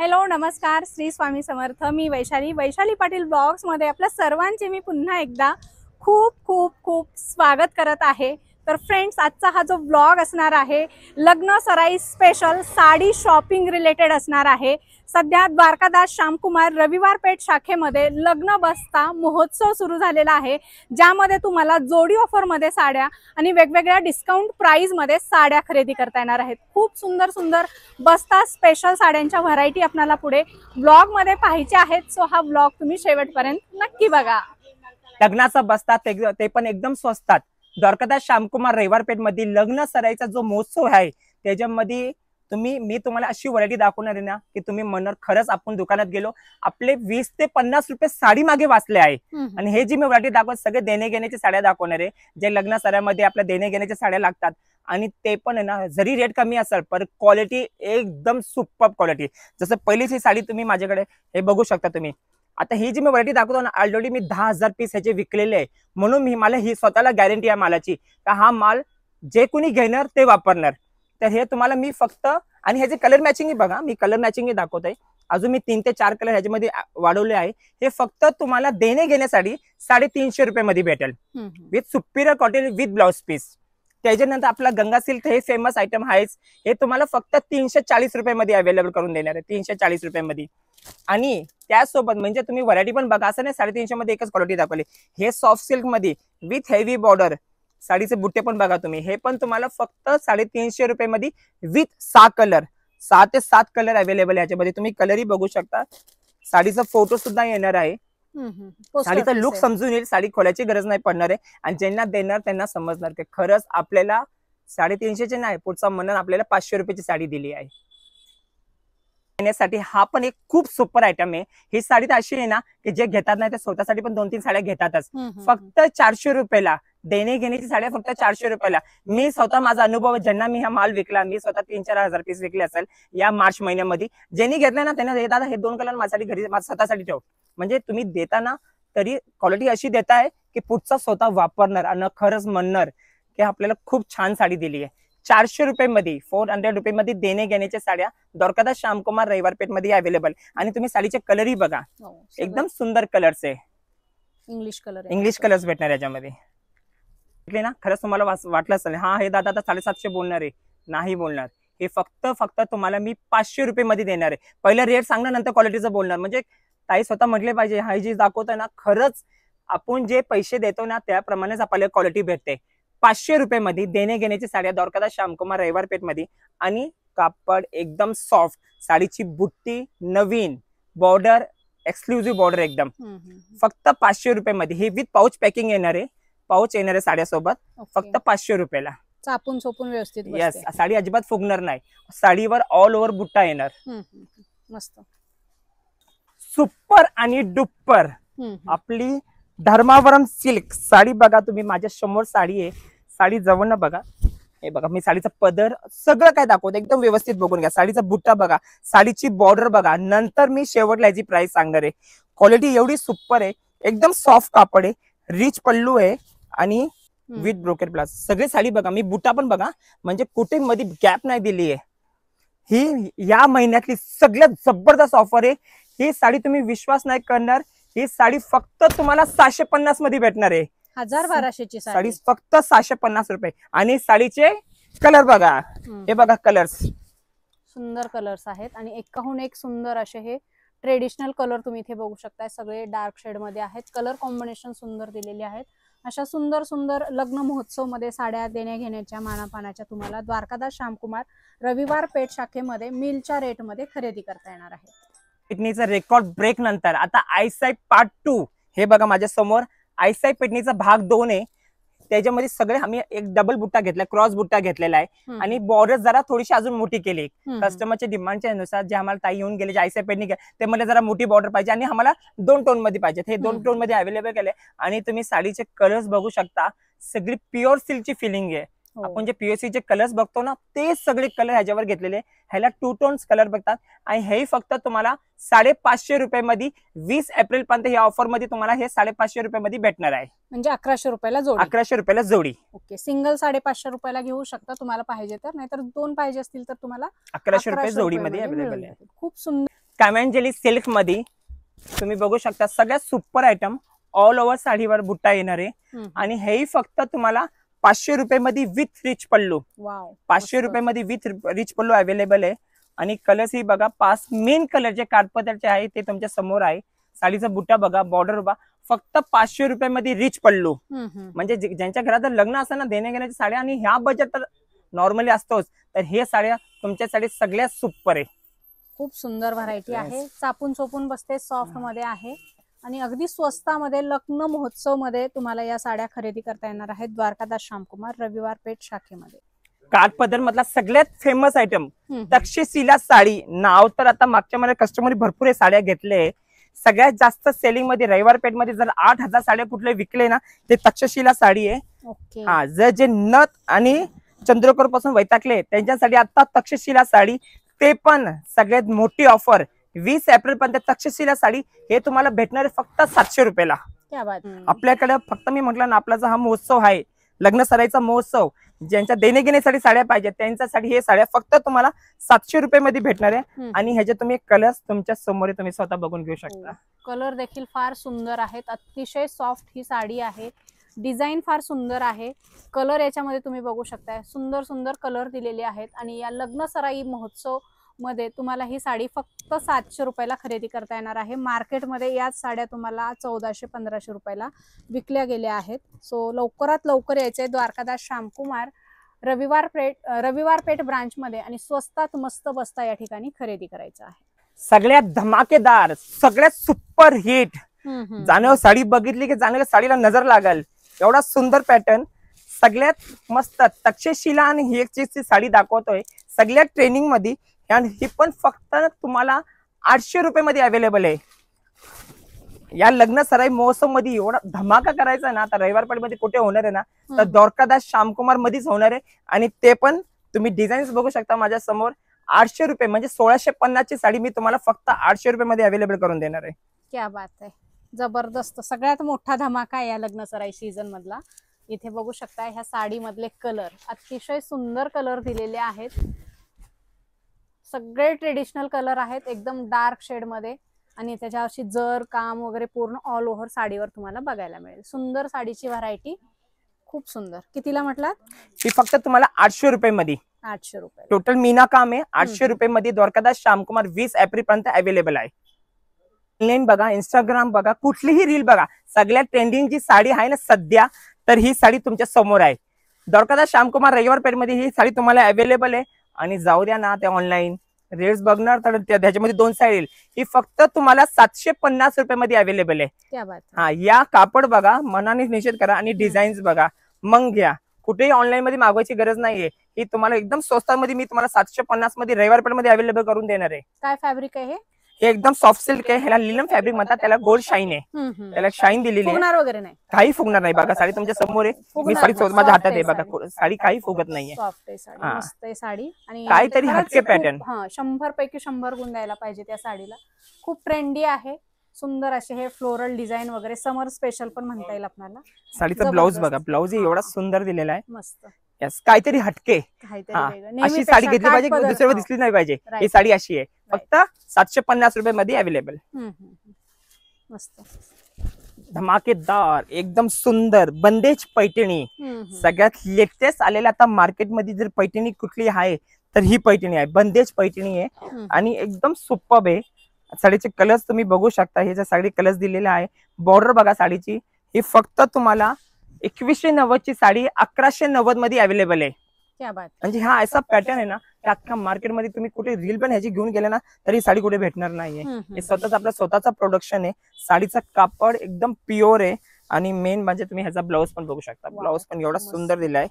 Hello नमस्कार, श्री स्वामी समर्थ. मी Vaishali Patil blogs मध्ये आपल्या सर्वांचे मी पुन्हा एकदा खूप खूप खूप स्वागत करत आहे. तर फ्रेंड्स, आजचा हा जो ब्लॉग असणार आहे लग्न सराई स्पेशल साडी शॉपिंग रिलेटेड असणार आहे. सध्या द्वारकादास श्यामकुमार रविवार पेठ शाखेमध्ये लग्न बस्ता महोत्सव सुरू झालेला आहे, ज्यामध्ये तुम्हाला जोडी ऑफरमध्ये साड्या आणि वेगवेगळ्या डिस्काउंट प्राइसमध्ये साड्या खरेदी करता येणार आहेत. खूप सुंदर सुंदर बस्ता स्पेशल साड्यांच्या व्हरायटी आपल्याला पुढे ब्लॉगमध्ये पाहायचे आहेत. सो हा ब्लॉग तुम्ही शेवटपर्यंत नक्की बघा. लग्नाचा बस्ता ते पण एकदम स्वस्तात. द्वारकादास श्यामकुमार रविवार पेठ मध्ये लग्न सराईचा जो महोत्सव आहे त्याच्यामध्ये मी तुम्हाला अशी व्हरायटी दाखवणार आहे ना की तुम्ही म्हणणार खरंच आपण दुकानात गेलो, आपले 20 ते 50 रुपये साडी मागे वाचले आहे. आणि हे जी मी व्हरायटी दाखवत सगळे देणे घेण्याच्या साड्या दाखवणार आहे, जे लग्न सराईमध्ये आपल्या देणे घेण्याच्या साड्या लागतात. आणि ते पण आहे ना, जरी रेट कमी असेल पण क्वालिटी एकदम सुपर क्वालिटी. जसं पहिलीच ही साडी तुम्ही माझ्याकडे हे बघू शकता तुम्ही. आता ही जी मी व्हरायटी दाखवतो ना, ऑलरेडी मी 10,000 पीस ह्याचे विकलेले आहे. म्हणून मला ही स्वतःला गॅरंटी आहे मालाची का हा माल जे कोणी घेणार ते वापरणार. तर हे तुम्हाला मी फक्त आणि ह्याचे कलर मॅचिंग बघा, मी कलर मॅचिंग दाखवतोय. अजून मी 3 ते 4 कलर ह्याच्यामध्ये वाढवले आहे. हे फक्त तुम्हाला देणे घेण्यासाठी 350 रुपये मध्ये भेटेल with superior cotton with blouse piece. त्याच्यानंतर आपला गंगा सिल्क हे फेमस आयटम आहेच. हे तुम्हाला फक्त 340 रुपये मध्ये अवेलेबल करून देणार आहे, 340 रुपये मध्ये. आणि त्यासोबत म्हणजे तुम्ही व्हरायटी पण बघा, असं नाही 350 मध्ये एकच क्वालिटी दाखवली. हे सॉफ्ट सिल्क मध्ये विथ हेवी बॉर्डर साडीचे बुट्टे पण बघा तुम्ही. हे पण तुम्हाला फक्त 350 रुपये मध्ये विथ 6 कलर, 6 ते 7 कलर अवेलेबल आहे. याच्यामध्ये तुम्ही कलरही बघू शकता. साडीचा फोटो सुद्धा येणार आहे. साडीचा लुक समजून येईल, साडी खोलायची गरज नाही पडणार आहे. आणि ज्यांना देणार त्यांना समजणार की खरंच आपल्याला 350चे नाही, पुढचा म्हणून आपल्याला 500 रुपयाची साडी दिली आहे. हा पण एक खूप सुपर आयटम आहे. ही साडी तर अशी आहे ना की जे घेतात नाही ते स्वतःसाठी पण 2-3 साड्या घेतातच. फक्त 400 रुपयाला देणे घेण्याची साड्या फक्त 400 रुपयाला. मी स्वतः माझा अनुभव, ज्यांना मी हा माल विकला, मी स्वतः 3-4 हजार पीस विकले असेल या मार्च महिन्यामध्ये. ज्यांनी घेतलं ना त्यांना दादा हे 2 कलर माझ्यासाठी घरी माझ्या स्वतःसाठी ठेव. म्हणजे तुम्ही देताना तरी क्वालिटी अशी देताय की पुढचा स्वतः वापरणार आणि खरंच म्हणणार की आपल्याला खूप छान साडी दिली आहे. 400 रुपये मध्ये 400 रुपये मध्ये देणे घेण्याच्या साड्या द्वारकादास श्यामकुमार रविवार पेठ मध्ये अवेलेबल. आणि तुम्ही साडीचे कलरही बघा, एकदम सुंदर कलर्स आहे. इंग्लिश कलर्स भेटणार याच्यामध्ये ना. खरंच तुम्हाला वाटलं असेल हा हे दादा आता 750 बोलणार आहे, नाही बोलणार. हे फक्त तुम्हाला मी 500 रुपये मध्ये देणार आहे. पहिला रेट सांगणार, नंतर क्वालिटीचं बोलणार. म्हणजे ताई स्वतः म्हटले पाहिजे हा जी दाखवतोय ना, खरंच आपण जे पैसे देतो ना त्याप्रमाणेच आपल्याला क्वालिटी भेटते. 500 रुपये मध्ये देणे घेण्याची साड्या द्वारकादास श्यामकुमार रविवार पेठ मध्ये. आणि कापड एकदम सॉफ्ट, साडीची बुट्टी नवीन, बॉर्डर एक्सक्लुझिव्ह बॉर्डर एकदम. फक्त 500 रुपये मध्ये. हे विथ पाऊच पॅकिंग येणार आहे, पाऊच येणार आहे साड्यासोबत. फक्त 500 रुपयाला चापून चोपून व्यवस्थित. येस, साडी अजिबात फुगणार नाही. साडीवर ऑल ओव्हर बुट्टा येणार. मस्त सुपर आणि डुप्पर आपली धर्मावरम सिल्क साडी बघा तुम्ही. माझ्या समोर साडी आहे, साडी जवळ बघा. हे बघा मी साडीचा पदर सगळं काय दाखवतो, एकदम व्यवस्थित बघून घ्या. साडीचा बुट्टा बघा, साडीची बॉर्डर बघा. नंतर मी शेवटला याची प्राइस सांगणार आहे. क्वालिटी एवढी सुपर आहे, एकदम सॉफ्ट कापड आहे, रिच पल्लू आहे आणि विथ ब्रोकेड प्लास. सगळी साडी बघा, मी बुट्टा पण बघा, म्हणजे कुठे मध्ये गॅप नाही दिली आहे. ही या महिन्यातली सगळ्यात जबरदस्त ऑफर आहे. ही साडी तुम्ही विश्वास नाही करणार, ही साडी फक्त तुम्हाला 750 मध्ये भेटणार आहे. 1200ची साडी फक्त 750 रुपये. आणि साडीचे कलर बघा, हे बघा कलर्स, सुंदर कलर्स आहेत. आणि एकाहून एक सुंदर असे हे ट्रेडिशनल कलर तुम्ही इथे बघू शकताय. सगळे डार्क शेड मध्ये आहेत. कलर कॉम्बिनेशन सुंदर दिलेली आहेत. अशा सुंदर सुंदर लग्न महोत्सव मध्ये साड्या देण्या घेण्याच्या मानापानाच्या तुम्हाला द्वारकादास श्यामकुमार रविवार पेठ शाखेमध्ये मिलच्या रेट मध्ये खरेदी करता येणार आहे. पेटणीचा रेकॉर्ड ब्रेक नंतर आता आयसाई पार्ट 2 हे बघा माझ्या समोर. आयसाई पेटणीचा भाग 2 आहे. त्याच्यामध्ये सगळे आम्ही एक डबल बुट्टा घेतला, क्रॉस बुट्टा घेतलेला आहे. आणि बॉर्डर जरा थोडीशी अजून मोठी केली. कस्टमरच्या डिमांडच्या अनुसार जे आम्हाला ताई येऊन गेले, जे आयसाई पेटणी ते मला जरा मोठी बॉर्डर पाहिजे आणि आम्हाला 2 टोन मध्ये पाहिजे. हे 2 टोन मध्ये अवेलेबल केले. आणि तुम्ही साडीचे कलर्स बघू शकता, सगळी प्युअर सिल्कची फिलिंग आहे. आपण जे पीओसीचे कलर्स बघतो ना ते सगळे कलर ह्याच्यावर घेतलेले. ह्याला 2 टोन्स कलर बघतात. आणि हे फक्त तुम्हाला 550 रुपये मध्ये 20 एप्रिल पर्यंत या ऑफर मध्ये तुम्हाला हे 550 रुपये मध्ये भेटणार आहे. म्हणजे 1100 रुपयाला जोडी. 1100 रुपयाला जोडी. ओके, सिंगल 550 रुपयाला घेऊ शकता तुम्हाला पाहिजे तर, नाहीतर 2 पाहिजे असतील तर तुम्हाला 1100 रुपये जोडी मध्ये अवेलेबल आहे. खूप सुंदर कॅमेंजेली सिल्क मध्ये तुम्ही बघू शकता सगळ्यात सुपर आयटम ऑल ओव्हर साडीवर बुट्टा येणार आहे आणि हेही फक्त तुम्हाला 500 रुपये मध्ये विथ रिच पल्लू. 500 रुपये मध्ये विथ रिच पल्लू अवेलेबल आहे. आणि कलर्स ही बघा 5 मेन कलर जे काठपदरचे आहे ते तुमच्या समोर आहे. साडीचा बुट्टा बघा, बॉर्डर बघा, फक्त 500 रुपये मध्ये रिच पल्लू. म्हणजे ज्यांच्या घरात लग्न असतं ना देण्या घेण्याच्या साड्या आणि ह्या बजेट तर नॉर्मली असतोच, तर हे साड्या तुमच्यासाठी सगळ्यात सुपर आहे. खूप सुंदर व्हरायटी आहे. चापून चोपून बसते, सॉफ्ट मध्ये आहे आणि अगदी स्वस्तामध्ये लग्न महोत्सव मध्ये तुम्हाला या साड्या खरेदी करता येणार आहेत. द्वारकादास श्यामकुमार रविवार पेठ शाखेमध्ये. काठपदर मधला सगळ्यात फेमस आयटम तक्षशिला साडी. नाव तर आता मागच्या महिन्यात कस्टमर भरपूर हे साड्या घेतले. सगळ्यात जास्त सेलिंग मध्ये रविवार पेठ मध्ये जर 8,000 साड्या कुठले विकले ना ते तक्षशिला साडी आहे. हा, जर जे नथ आणि चंद्रकोर पासून वैतागले त्यांच्यासाठी आता तक्षशिला साडी, ते पण सगळ्यात मोठी ऑफर 20 एप्रिल पर्यंत तक्षशिला साडी हे तुम्हाला भेटणार आहे फक्त 700 रुपयाला. आपल्याकडे फक्त मी म्हटलं ना आपला जो हा महोत्सव आहे लग्न सराईचा महोत्सव, ज्यांच्या देणे घेण्यासाठी साड्या पाहिजे त्यांच्यासाठी हे साड्या फक्त तुम्हाला 700 रुपये मध्ये भेटणार आहे. आणि ह्याचे तुम्ही कलर्स तुमच्या समोर तुम्ही स्वतः बघून घेऊ शकता. कलर देखील फार सुंदर आहेत. अतिशय सॉफ्ट ही साडी आहे. डिझाईन फार सुंदर आहे. कलर याच्यामध्ये तुम्ही बघू शकताय, सुंदर सुंदर कलर दिलेले आहेत. आणि या लग्न सराई महोत्सव मध्ये तुम्हाला ही साडी फक्त 700 रुपयाला खरेदी करता येणार आहे. मार्केटमध्ये याच साड्या तुम्हाला 1400-1500 रुपयाला विकल्या गेल्या आहेत. सो लवकरात लवकर यायचे द्वारकादास श्यामकुमार रविवार पेठ ब्रांच मध्ये आणि स्वस्तात मस्त बसता या ठिकाणी खरेदी करायचं आहे. सगळ्यात धमाकेदार, सगळ्यात सुपर हिट जाणव साडी बघितली की जाणव साडीला नजर लागल एवढा सुंदर पॅटर्न. सगळ्यात मस्त तक्षशिला आणि ही एक साडी दाखवतोय सगळ्यात ट्रेनिंग मध्ये. आणि ही पण फक्त तुम्हाला 800 रुपये मध्ये अवेलेबल आहे. या लग्न सराई महोत्सव मध्ये एवढा धमाका करायचा ना आता रविवार पेठ मध्ये कुठे होणार आहे ना तर द्वारकादास श्यामकुमार मध्येच होणार आहे. आणि ते पण तुम्ही डिझाईन्स बघू शकता माझ्या समोर. 800 रुपये म्हणजे 1650 ची साडी मी तुम्हाला फक्त 800 रुपये मध्ये अवेलेबल करून देणार आहे. क्या बात आहे, जबरदस्त. सगळ्यात मोठा धमाका आहे या लग्न सराई सीझन मधला. इथे बघू शकता ह्या साडी मधले कलर अतिशय सुंदर कलर दिलेले आहेत. सगळे ट्रेडिशनल कलर आहेत एकदम डार्क शेड मध्ये आणि त्याच्यावरची जर काम वगैरे पूर्ण ऑल ओव्हर साडीवर तुम्हाला बघायला मिळेल. सुंदर साडीची व्हरायटी, खूप सुंदर. कितीला म्हटलं? ही फक्त तुम्हाला 800 रुपये मध्ये. 800 रुपये टोटल मीना काम आहे. 800 रुपये मध्ये द्वारकादास श्यामकुमार 20 एप्रिल पर्यंत अवेलेबल आहे. ऑनलाईन बघा, इंस्टाग्राम बघा, कुठलीही रील बघा, सगळ्यात ट्रेंडिंगची साडी आहे ना सध्या तर ही साडी तुमच्या समोर आहे. द्वारकादास श्यामकुमार रविवार पेठ मध्ये ही साडी तुम्हाला अवेलेबल आहे. आणि जाऊ द्या ना ते ऑनलाईन रेट्स बघणार तर त्याच्यामध्ये 2 साडी येईल. ही फक्त तुम्हाला 750 रुपये मध्ये अवेलेबल आहे. हा, या कापड बघा, मनाने निश्चित करा आणि डिझाईन्स बघा मग घ्या. कुठेही ऑनलाईन मध्ये मागवायची गरज नाहीये. ही तुम्हाला एकदम स्वस्तामध्ये मी तुम्हाला 750 मध्ये रविवार पेठ मध्ये अवेलेबल करून देणार आहे. काय फॅब्रिक आहे हे एकदम सॉफ्ट सिल्क आहे. ह्याला लिनन फॅब्रिक म्हणतात. त्याला गोल्ड शाईन आहे. त्याला शाईन दिलेली आहे. फुगणार वगैरे नाही, काही फुगणार नाही. बघा साडी तुमच्या समोर आहे. मी साडी माझ्या हातात आहे बघा. साडी काही फुगत नाहीये. सॉफ्ट आहे साडी, मस्त आहे साडी. आणि काहीतरी हटके पॅटर्न. 100 पैकी 100 गुण द्यायला पाहिजे त्या साडीला. खूप ट्रेंडी आहे. सुंदर असे हे फ्लोरल डिझाईन वगैरे, समर स्पेशल पण म्हणता येईल आपल्याला. साडीचा ब्लाऊज बघा, ब्लाऊज एवढा सुंदर दिलेला आहे. मस्त. काहीतरी हटके. अशी साडी घेतली पाहिजे, दुसऱ्यावर दिसली नाही पाहिजे. ही साडी अशी आहे. फक्त 750 रुपये मध्ये अवेलेबल. मस्त धमाकेदार एकदम सुंदर बंदेज पैठणी. सगळ्यात लेटेस्ट आलेल्या आता मार्केटमध्ये जर पैठणी कुठली आहे तर ही पैठणी आहे. बंदेज पैठणी आहे आणि एकदम सुपर्ब आहे. साडीचे कलर्स तुम्ही बघू शकता. हे जे साडी कलर्स दिलेले आहे. बॉर्डर बघा साडीची. ही फक्त तुम्हाला 2190 ची साडी 1190 मध्ये अवेलेबल आहे. म्हणजे हा असा पॅटर्न आहे ना अख्खा मार्केटमध्ये तुम्ही कुठे रील पण ह्याची घेऊन गेले ना तरी साडी कुठे भेटणार नाहीये. हे स्वतःच आपलं स्वतःचा प्रोडक्शन आहे. साडीचा कापड एकदम प्युअर आहे. आणि मेन म्हणजे तुम्ही ह्याचा ब्लाऊज पण बघू शकता. ब्लाऊज पण एवढा सुंदर दिलाय.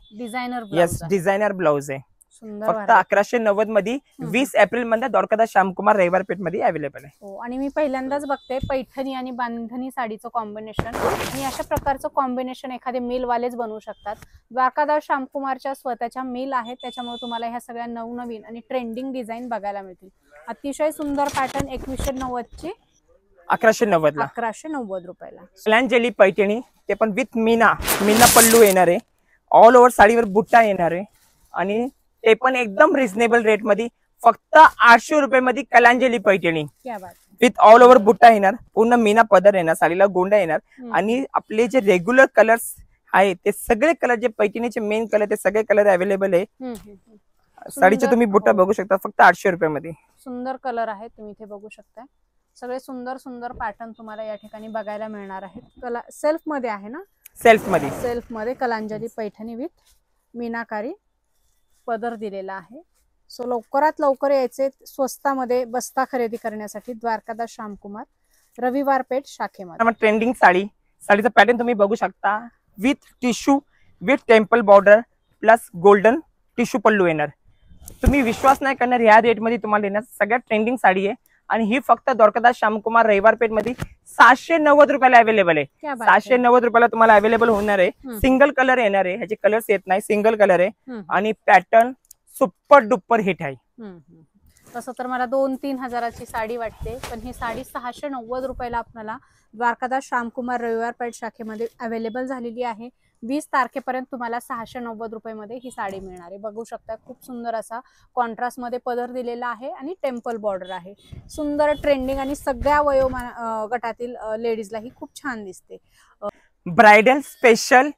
येस, डिझायनर ब्लाऊज आहे. फक्त 1190 मध्ये 20 एप्रिल मध्ये द्वारकादास श्यामकुमार रविवार पेठ मध्ये अवेलेबल आहे. आणि मी पहिल्यांदाच बघते पैठणी आणि बांधणी साडीचं कॉम्बिनेशन. आणि अशा प्रकारचं कॉम्बिनेशन एखादे मिलवालेच बनवू शकतात. द्वारकादास श्यामकुमारच्या स्वतःच्या मिल आहेत, त्याच्यामुळे तुम्हाला ह्या सगळ्या नवनवीन आणि ट्रेंडिंग डिझाईन बघायला मिळतील. अतिशय सुंदर पॅटर्न 2190 ची 1190 रुपयाला. स्लॅन्जेली पैठणी, ते पण विथ मीना पल्लू येणार आहे. ऑल ओव्हर साडीवर बुट्टा येणार आहे. आणि ते पण एकदम रिझनेबल रेट मध्ये फक्त 800 रुपयामध्ये कलांजली पैठणी क्या बात. विथ ऑल ओव्हर बुट्टा येणार, पूर्ण मीना पदर येणार, साडीला गोंडा येणार. हम्म. आणि आपले जे रेग्युलर कलर्स आहे ते सगळे कलर, जे पैठणीचे मेन कलर ते सगळे कलर अवेलेबल आहे. हम्म, हम्म, हम्म. साडीचे सुंदर. तुम्ही बुट्टा हो. बघू शकता फक्त 800 रुपयामध्ये. सुंदर कलर आहेत, तुम्ही इथे बघू शकताय. सगळे सुंदर सुंदर पॅटर्न तुम्हाला या ठिकाणी बघायला मिळणार आहेत. सेल्फ मध्ये आहे ना, सेल्फ मध्ये. सेल्फ मध्ये कलांजली पैठणी विथ मीनाकारी पदर दिलेला आहे. सो लवकरात लवकर यायचे स्वस्तामध्ये बस्ता खरेदी करण्यासाठी द्वारकादास श्यामकुमार रविवार पेठ शाखेमध्ये. ट्रेंडिंग साडी, साडीचा पॅटर्न तुम्ही बघू शकता with tissue, with temple border plus golden tissue pallu येणार. तुम्ही विश्वास नाही करणार, ह्या रेट मध्ये तुम्हाला देणार सगळ्यात ट्रेंडिंग साडी आहे. आणि ही फक्त द्वारकादास श्यामकुमार रविवार पेठ मध्ये 790 रुपयाला अवेलेबल आहे. क्या बात आहे. 790 रुपयाला तुम्हाला अवेलेबल होणार आहे. हम्म. सिंगल कलर येणार आहे, ह्याचे कलर्स येत नाही, सिंगल कलर आहे. हम्म. आणि पॅटर्न सुपर डुपर हिट आहे. हम्म, हम्म. तसं तर मला 2-3 हजाराची साडी वाटते, पण ही साडी 690 रुपयाला आपल्याला द्वारकादास श्यामकुमार रविवार पेठ शाखेमध्ये अवेलेबल झालेली आहे. 20 तारखेपर्यंत तुम्हाला 690 रुपयामध्ये ही साडी मिळणार आहे. बघू शकता खूप सुंदर असा कॉन्ट्रास्ट मध्ये पदर दिलेला आहे आणि टेम्पल बॉर्डर आहे. सुंदर ट्रेंडिंग आणि सगळ्या वयोमान गटातील लेडीजला ही खूप छान दिसते. ब्रायडल स्पेशल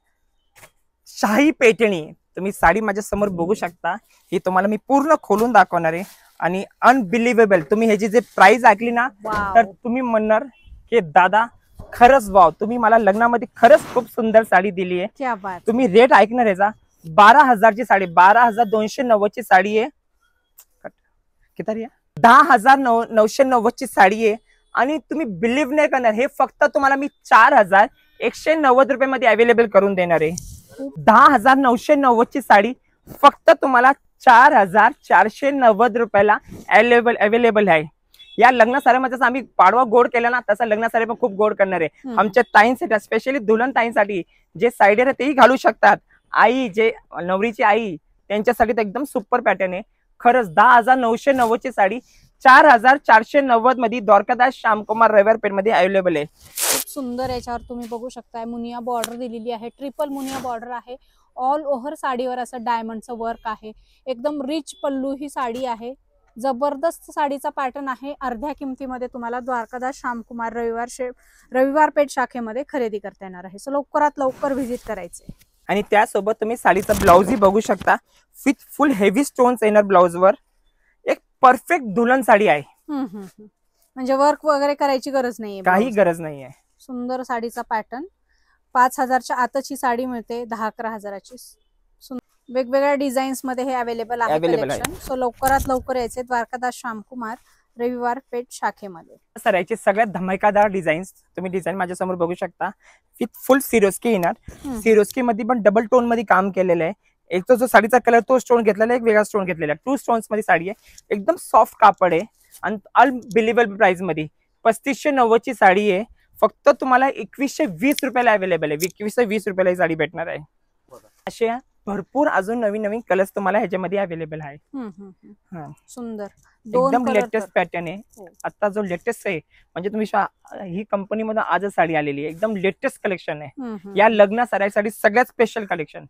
शाही पैठणी तुम्ही साडी माझ्या समोर बघू शकता. ही तुम्हाला मी पूर्ण खोलून दाखवणार आहे आणि अनबिलिव्हेबल. तुम्ही ह्याची जे प्राइस ऐकली ना वाव. तर तुम्ही म्हणणार की दादा खरंच वाव, तुम्ही मला लग्नामध्ये खरंच खूप सुंदर साडी दिली आहे. क्या बात. तुम्ही रेट ऐकणार याचा 12,000ची साडी, 12,290 ची साडी आहे. किती 10,990ची साडी आहे. आणि तुम्ही बिलीव्ह नाही करणार, हे फक्त तुम्हाला मी 4,190 रुपयामध्ये अवेलेबल करून देणार आहे. 10,990ची साडी फक्त तुम्हाला 4,490 रुपयाला अवेलेबल आहे. या लग्न साड्यामध्ये जसं आम्ही पाडवा गोड केला ना, तसा लग्न साडी पण खूप गोड करणार आहे. आमच्या ताईंसाठी, स्पेशली दुल्हन ताईंसाठी जे साईडर आहे तेही घालू शकतात. आई, जे नवरीची आई, त्यांच्यासाठी तर एकदम सुपर पॅटर्न आहे. खरंच 10,990ची साडी 4,490 मध्ये द्वारकादास श्यामकुमार रविवार पेठ मध्ये अवेलेबल आहे. खूप सुंदर याच्यावर तुम्ही बघू शकताय मुनिया बॉर्डर दिलेली आहे. ट्रिपल मुनिया बॉर्डर आहे. ऑल ओव्हर साडीवर असं डायमंडचं वर्क आहे. एकदम रिच पल्लू ही साडी आहे. जबरदस्त साडीचा पॅटर्न आहे. अर्ध्या किमतीमध्ये तुम्हाला द्वारकादास श्यामकुमार रविवार पेठ शाखेमध्ये खरेदी करता येणार आहे. सो लवकरात लवकर व्हिजिट करायचे. आणि त्यासोबत तुम्ही साडीचा ब्लाउजही बघू शकता. विथ फुल हेवी स्टोन्स येणार ब्लाउजवर. एक परफेक्ट दुल्हन साडी आहे. म्हणजे वर्क वगैरे करायची गरज नाहीये, काही गरज नाहीये. सुंदर साडीचा पॅटर्न. 5,000च्या आतची साडी मिळते, 10-11 हजाराची. वेगवेगळ्या डिझाईन्स मध्ये हे अवेलेबल आहे कलेक्शन. सो लवकरात लवकर यायचे द्वारकादास श्यामकुमार रविवार पेठ शाखेमध्ये. सरायचे सगळ्यात धमाकेदार डिझाईन्स तुम्ही डिझाईन माझ्या समोर बघू शकता. विथ फुल सिरोस्की येणार. सिरोस्की मध्ये पण डबल टोन मध्ये काम केलेलं आहे. एक तो जो साडीचा कलर तो स्टोन घेतलेला आहे, एक वेगळा स्टोन घेतलेला आहे. 2 स्टोन्स मध्ये साडी आहे. एकदम सॉफ्ट कापड आहे आणि अनबिलिव्हेबल प्राइस मध्ये 3,590ची साडी आहे. फक्त तुम्हाला 2,120 रुपयाला अवेलेबल आहे. 2,120 रुपयाला ही साडी भेटणार आहे. असे भरपूर अजून नवीन नवीन कलर्स तुम्हाला ह्याच्यामध्ये अवेलेबल आहे. सुंदर एकदम लेटेस्ट पॅटर्न आहे. आता जो लेटेस्ट आहे म्हणजे तुम्ही ही कंपनी मध्ये आजच साडी आलेली आहे. एकदम लेटेस्ट कलेक्शन आहे. या लग्न साड्यासाठी सगळ्यात स्पेशल कलेक्शन.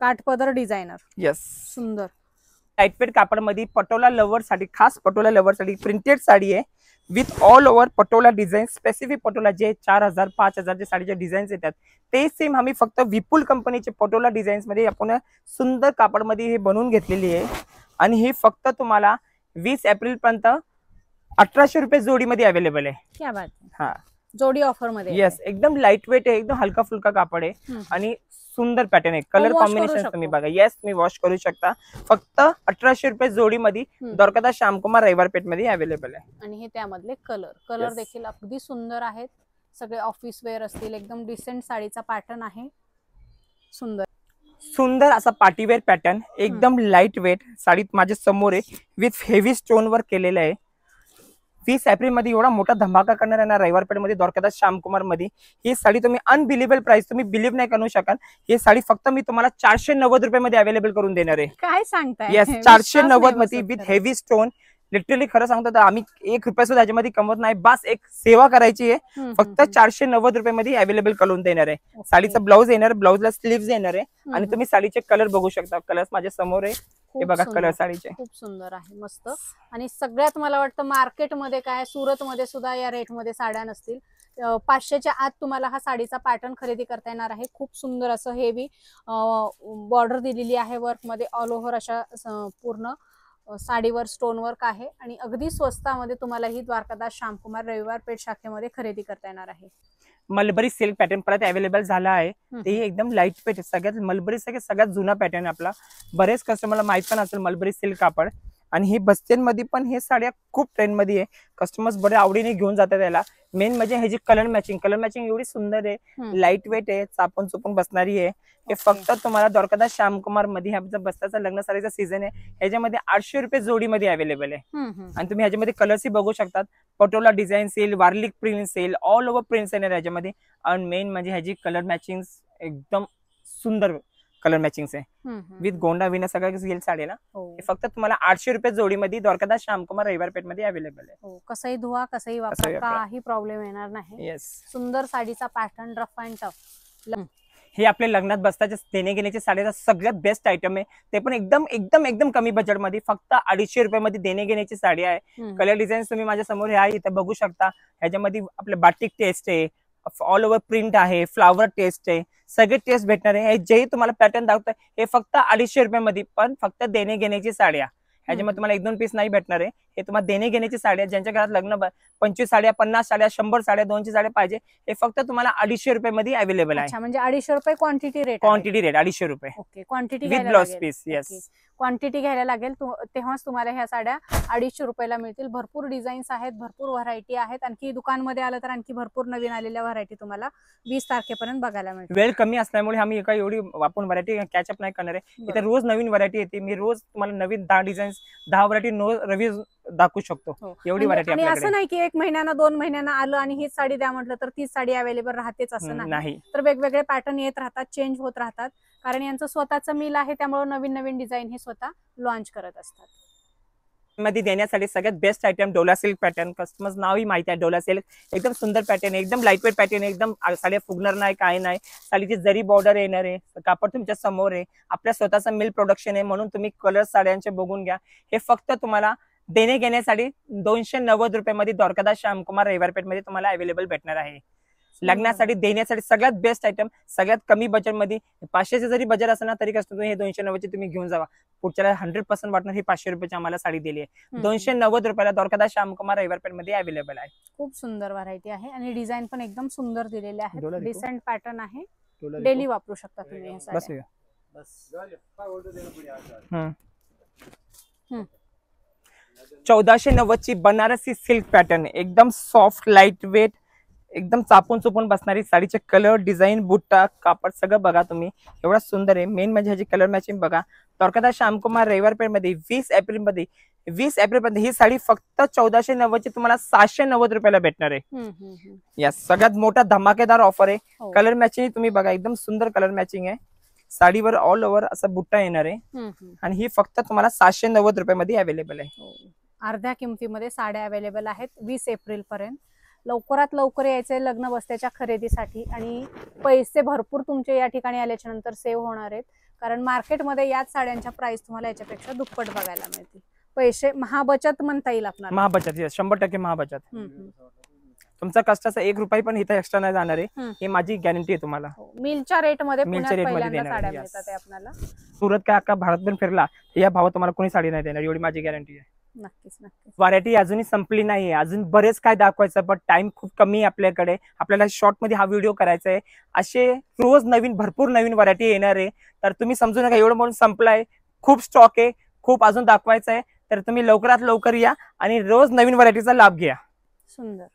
काठपदर डिझायनर. येस. सुंदर लाईटवेट कापड मध्ये पटोला लवर साठी, खास पटोला लवर साठी प्रिंटेड साडी आहे. With all over Patola design. Specific Patola जे 4,000 5,000 चे साडीचे डिझाईन्स येतात ते सेम आम्ही फक्त विपुल कंपनीचे पटोला डिझाईन्स मध्ये आपण सुंदर कापड मध्ये हे बनवून घेतलेली आहे. आणि ही फक्त तुम्हाला 20 एप्रिल पर्यंत 1,800 रुपये जोडीमध्ये अवेलेबल आहे. क्या बात. हा, जोडी ऑफर मध्ये. येस. एकदम लाईट वेट आहे, एकदम हलका फुलका कापड आहे आणि सुंदर पॅटर्न आहे. कलर कॉम्बिनेशन तुम्ही बघा. येस, तुम्ही वॉश करू शकता. फक्त 1,800 रुपये जोडीमध्ये द्वारकादास श्यामकुमार रविवार पेठ मध्ये अवेलेबल आहे. आणि हे त्यामधले कलर देखील अगदी सुंदर आहेत. सगळे ऑफिस वेअर असतील. एकदम डिसेंट साडीचा पॅटर्न आहे. सुंदर असा पार्टीवेअर पॅटर्न. एकदम लाईट वेट साडी माझ्या समोर आहे. विथ हेवी स्टोन वर्क केलेलं आहे. 20 एप्रिल मध्ये एवढा मोठा धमाका करणार आहे ना रविवार पेठ मध्ये द्वारकादास श्यामकुमार मध्ये. ही साडी तुम्ही अनबिलिव्हेबल प्राइस, तुम्ही बिलीव्ह नाही करू शकाल. ही साडी फक्त मी तुम्हाला 490 रुपयामध्ये अवेलेबल करून देणार आहे. काय सांगताय. येस, 490 मध्ये विथ हेवी स्टोन लिटरली खरं सांगतो तर आम्ही 1 रुपया सुद्धा याच्यामध्ये कमवत नाही. बस एक सेवा करायची आहे. फक्त 490 रुपये मध्ये अवेलेबल करून देणार आहे. साडीचा ब्लाऊज येणार, ब्लाऊजला स्लीव्ज येणार आहे आणि तुम्ही साडीचे कलर बघू शकता. कलर्स माझ्या समोर आहे, हे बघा कलर साडीचे खूप सुंदर आहे, मस्त. आणि सगळ्यात मला वाटतं मार्केटमध्ये काय, सुरत मध्ये सुद्धा या रेट मध्ये साड्या नसतील. 500च्या आत तुम्हाला हा साडीचा पॅटर्न खरेदी करता येणार आहे. खूप सुंदर असं हेवी बॉर्डर दिलेली आहे वर्क मध्ये, ऑल ओव्हर अशा पूर्ण साडीवर स्टोन वर्क आहे आणि अगदी स्वस्तामध्ये तुम्हाला ही द्वारकादास श्यामकुमार रविवार पेठ शाखेमध्ये खरेदी करता येणार आहे. मलबरी सिल्क पॅटर्न परत अवेलेबल झाला आहे. तेही एकदम लाईट वेट, सगळ्यात मलबरी सगळ्यात जुना पॅटर्न आपला. बरेच कस्टमरला माहित पण असेल मलबरी सिल्क कापड. आणि हे बस्त्यांमध्ये पण हे साड्या खूप ट्रेंड मध्ये आहे. कस्टमर्स बरे आवडीने घेऊन जातात त्याला. मेन म्हणजे ह्याची कलर मॅचिंग एवढी सुंदर आहे, लाईट वेट आहे, चापून चुपून बसणारी आहे. हे फक्त तुम्हाला द्वारकादास श्यामकुमार मध्ये बस्ताचा लग्न साडीचा सीझन आहे, ह्याच्यामध्ये 800 रुपये जोडीमध्ये अवेलेबल आहे. आणि तुम्ही ह्याच्यामध्ये कलर्सही बघू शकतात. पटोला डिझाईन सेल, वार्लिक print sale, all over prints येणार ह्याच्यामध्ये. आणि मेन म्हणजे ह्याची कलर मॅचिंग एकदम सुंदर कलर मॅचिंग आहे, विथ गोंडा विना सगळं घेईल साडीला. हे फक्त तुम्हाला 800 रुपये जोडीमध्ये द्वारकादास श्यामकुमार रविवार पेठ मध्ये अवेलेबल आहे. कसंही धुवा, कसंही वापरा, काही प्रॉब्लेम येणार नाही. सुंदर साडीचा पॅटर्न, रफ अँड टफ. हे आपल्या लग्नात बसताचे देणे घेण्याचे साडीचा सगळ्यात बेस्ट आयटम आहे. ते पण एकदम एकदम एकदम कमी बजेटमध्ये, फक्त 250 रुपयामध्ये देणे घेण्याची साडी आहे. कलर डिझाईन तुम्ही माझ्या समोर हे आहे इथे बघू शकता. ह्याच्यामध्ये आपलं बाटिक टेस्ट आहे, ऑल ओव्हर प्रिंट आहे, फ्लावर टेस्ट आहे, सगळे टेस्ट भेटणार आहे. जेही तुम्हाला पॅटर्न दाखवतोय हे फक्त 250 रुपयामध्ये, पण फक्त देणे घेण्याची साड्या. ह्याच्यामध्ये तुम्हाला 1-2 पीस नाही भेटणार आहे. हे तुम्हाला देणे घेण्याची साड्या, ज्यांच्या घरात लग्न 25 साड्या, 50 साड्या, 100 साड्या, 200 साड्या पाहिजे, हे फक्त तुम्हाला 250 रुपयामध्ये अवेलेबल आहे. म्हणजे 250 रुपये क्वांटिटी रेट. 250 रुपये. Okay, quantity with blouse piece. Yes, quantity घ्यायला लागेल तेव्हाच तुम्हाला ह्या साड्या 250 रुपयाला मिळतील. भरपूर डिझाईन्स आहेत, भरपूर व्हरायटी आहेत. आणखी दुकानमध्ये आलं तर आणखी भरपूर नवीन आलेल्या व्हरायटी तुम्हाला 20 तारखेपर्यंत बघायला मिळतील. वेळ कमी असल्यामुळे आम्ही एवढी आपण व्हरायटी कॅचअप नाही करणार आहे. इथे रोज नवीन व्हरायटी येते. मी रोज तुम्हाला नवीन 10 डिझाईन्स, 10 व्हरायटी रिव्ह्यू दाखवू शकतो. एवढी व्हरायटी आणि असं नाही की 1 महिन्यानं 2 महिन्यानं आलं आणि हीच साडी द्या म्हटलं तर तीच साडी अवेलेबल राहतेच असं नाही. तर वेगवेगळे पॅटर्न येत राहतात, चेंज होत राहतात. कारण यांचं स्वतःचं मिल आहे, त्यामुळे नवीन नवीन डिझाईन हे स्वतः लॉन्च करत असतात. मध्ये देण्यासाठी सगळ्यात best item Dola silk pattern. Customers नावही माहिती आहे डोला सिल्क. एकदम सुंदर पॅटर्न आहे, एकदम लाईट वेट पॅटर्न आहे, एकदम साड्या फुगणार नाही, काय नाही. साडीची जरी बॉर्डर येणार आहे, कापड तुमच्या समोर आहे, आपल्या स्वतःचं मिल प्रोडक्शन आहे, म्हणून तुम्ही कलर साड्यांचे बघून घ्या. हे फक्त तुम्हाला देणे घेण्यासाठी 290 रुपयामध्ये द्वारकादास श्यामकुमार रविवार पेठ मध्ये तुम्हाला अवेलेबल भेटणार आहे. लग्नासाठी देण्यासाठी सगळ्यात बेस्ट आयटम, सगळ्यात कमी बजेटमध्ये. 500चे जरी बजेट असलं ना तरी कसं हे 290चे तुम्ही घेऊन जावा. पुढच्याला 100% वाटणार ही 500 रुपयाची आम्हाला साडी दिली आहे. 290 रुपयाला द्वारकादास श्यामकुमार रविवार पेठ मध्ये अवेलेबल आहे. खूप सुंदर व्हरायटी आहे आणि डिझाईन पण एकदम सुंदर दिलेले आहे. डिसेंट पॅटर्न आहे, डेली वापरू शकता तुम्ही हे साडी. 1490 ची बनारसी सिल्क पॅटर्न, एकदम सॉफ्ट, लाईट वेट, एकदम चापून चुपून बसणारी साडीचे कलर, डिझाईन, बुट्टा, कापड सगळं बघा तुम्ही, एवढा सुंदर आहे. मेन म्हणजे ह्याची कलर मॅचिंग बघा. द्वारकादास श्यामकुमार रविवार पेठ मध्ये 20 एप्रिल मध्ये ही साडी फक्त 1490 ची तुम्हाला 790 रुपयाला भेटणार आहे. या सगळ्यात मोठा धमाकेदार ऑफर आहे. कलर मॅचिंग तुम्ही बघा, एकदम सुंदर कलर मॅचिंग आहे. साडीवर ऑल ओव्हर असा बुट्टा येणार आहे आणि ही फक्त तुम्हाला 790 रुपयामध्ये अवेलेबल आहे. अर्ध्या किमतीमध्ये साड्या अवेलेबल आहेत 20 एप्रिल पर्यंत. लवकरात लवकर यायचंय लग्न बस्त्याच्या खरेदीसाठी आणि पैसे भरपूर तुमचे या ठिकाणी आल्याच्या नंतर सेव्ह होणार आहेत. कारण मार्केटमध्ये याच साड्यांच्या प्राइस तुम्हाला याच्यापेक्षा दुप्पट बघायला मिळतील. पैसे महाबचत म्हणता येईल आपल्याला. महाबचत, 100% महाबचत. तुमचा कष्टाचा 1 रुपया पण इथे एक्स्ट्रा नाही जाणार आहे, ही माझी गॅरंटी आहे तुम्हाला. मिलच्या रेट मध्ये साड्या मिळतात आपल्याला. सुरत काय अख्खा भारतभर फिरला या भावात तुम्हाला कोणी साडी नाही देणार, एवढी माझी गॅरंटी आहे. नक्कीच नक्कीच. व्हरायटी अजूनही संपली नाहीये, अजून बरेच काय दाखवायचं, पण टाइम खूप कमी आहे आपल्याकडे. आपल्याला शॉर्ट मध्ये हा व्हिडिओ करायचा आहे. असे रोज नवीन भरपूर नवीन व्हरायटी येणार आहे. तर तुम्ही समजू नका एवढं म्हणून संपलाय, खूप स्टॉक आहे, खूप अजून दाखवायचं आहे. तर तुम्ही लवकरात लवकर या आणि रोज नवीन व्हरायटीचा लाभ घ्या. सुंदर.